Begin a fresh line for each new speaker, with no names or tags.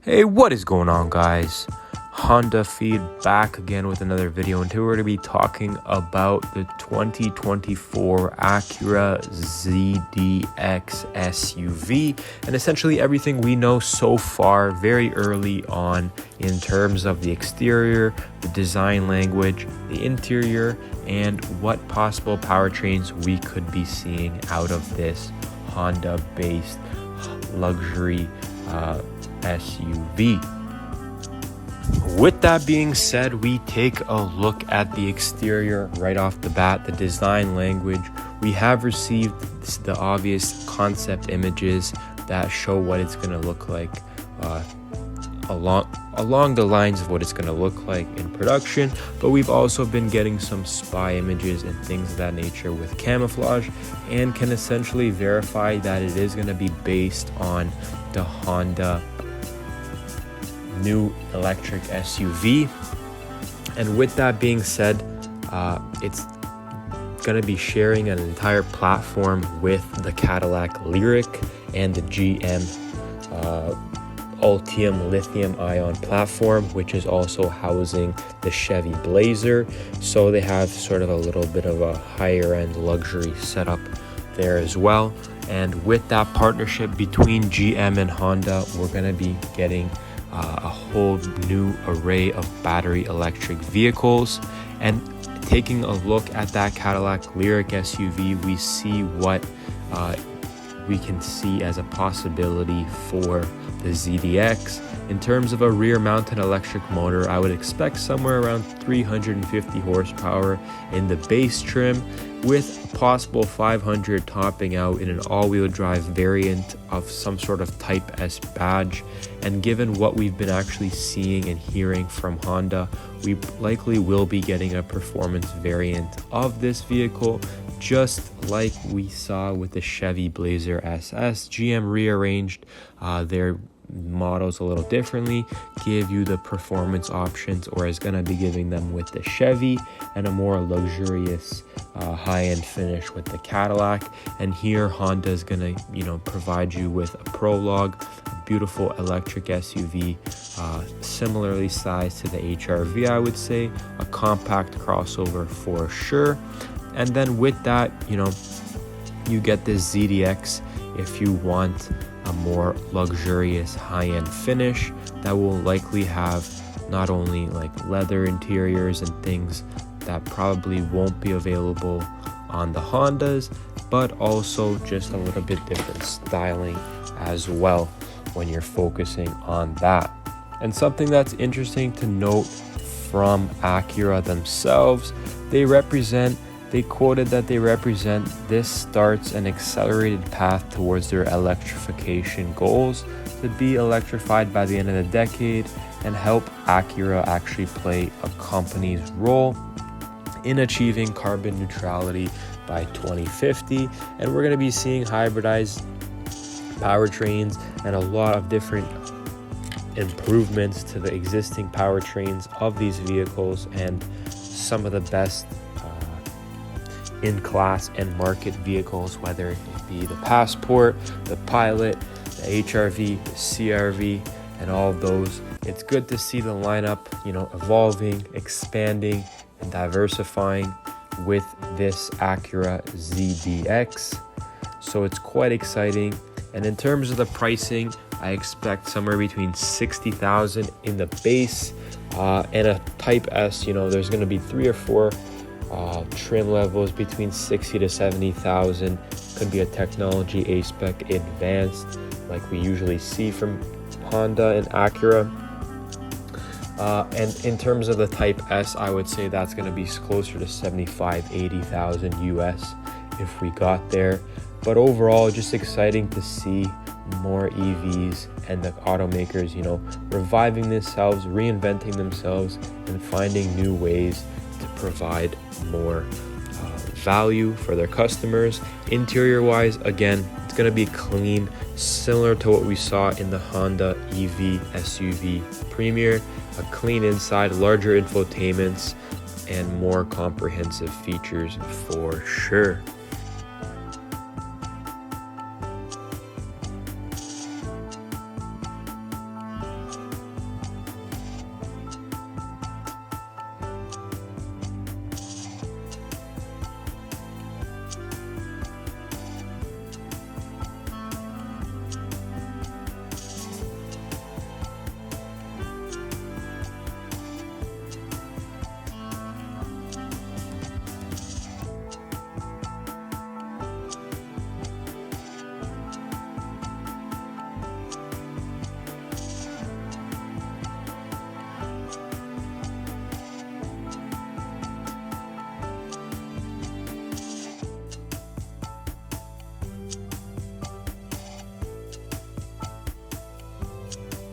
Hey, what is going on, guys? Honda Feed back again with another video, and today we're going to be talking about the 2024 Acura ZDX SUV and essentially everything we know so far very early on in terms of the exterior, the design language, the interior, and what possible powertrains we could be seeing out of this Honda-based luxury SUV. With that being said, we take a look at the exterior right off the bat, the design language. We have received the obvious concept images that show what it's going to look like along the lines of what it's going to look like in production, but we've also been getting some spy images and things of that nature with camouflage, and can essentially verify that it is going to be based on the Honda new electric SUV. And with that being said, it's going to be sharing an entire platform with the Cadillac Lyriq and the GM Ultium lithium-ion platform, which is also housing the Chevy Blazer. So they have sort of a little bit of a higher end luxury setup there as well. And with that partnership between GM and Honda, we're going to be getting a whole new array of battery electric vehicles. And taking a look at that Cadillac Lyriq SUV, we see what we can see as a possibility for the ZDX. In terms of a rear mounted electric motor, I would expect somewhere around 350 horsepower in the base trim, with possible 500 topping out in an all-wheel drive variant of some sort of Type S badge. And given what we've been actually seeing and hearing from Honda, we likely will be getting a performance variant of this vehicle, just like we saw with the Chevy Blazer SS. GM rearranged their models a little differently, give you the performance options, or is going to be giving them with the Chevy, and a more luxurious high-end finish with the Cadillac. And here Honda is going to provide you with a Prologue, a beautiful electric SUV, similarly sized to the HRV, I would say, a compact crossover for sure. And then with that, you get this ZDX if you want a more luxurious high-end finish that will likely have not only like leather interiors and things that probably won't be available on the Hondas, but also just a little bit different styling as well when you're focusing on that. And something that's interesting to note from Acura themselves, they quoted that they represent this starts an accelerated path towards their electrification goals to be electrified by the end of the decade, and help Acura actually play a company's role in achieving carbon neutrality by 2050. And we're going to be seeing hybridized powertrains and a lot of different improvements to the existing powertrains of these vehicles, and some of the best in-class and market vehicles, whether it be the Passport, the Pilot, the HRV, the CRV, and all of those. It's good to see the lineup, evolving, expanding, and diversifying with this Acura ZDX. So it's quite exciting. And in terms of the pricing, I expect somewhere between $60,000 in the base and a Type S. There's going to be 3 or 4 trim levels between $60,000 to $70,000. Could be a technology A-Spec advanced like we usually see from Honda and Acura. And in terms of the Type S, I would say that's going to be closer to $75,000-$80,000 US if we got there. But overall, just exciting to see more EVs and the automakers, reviving themselves, reinventing themselves, and finding new ways to provide more value for their customers. Interior wise, again, it's going to be clean, similar to what we saw in the Honda EV SUV Premier. A clean inside, larger infotainments, and more comprehensive features for sure.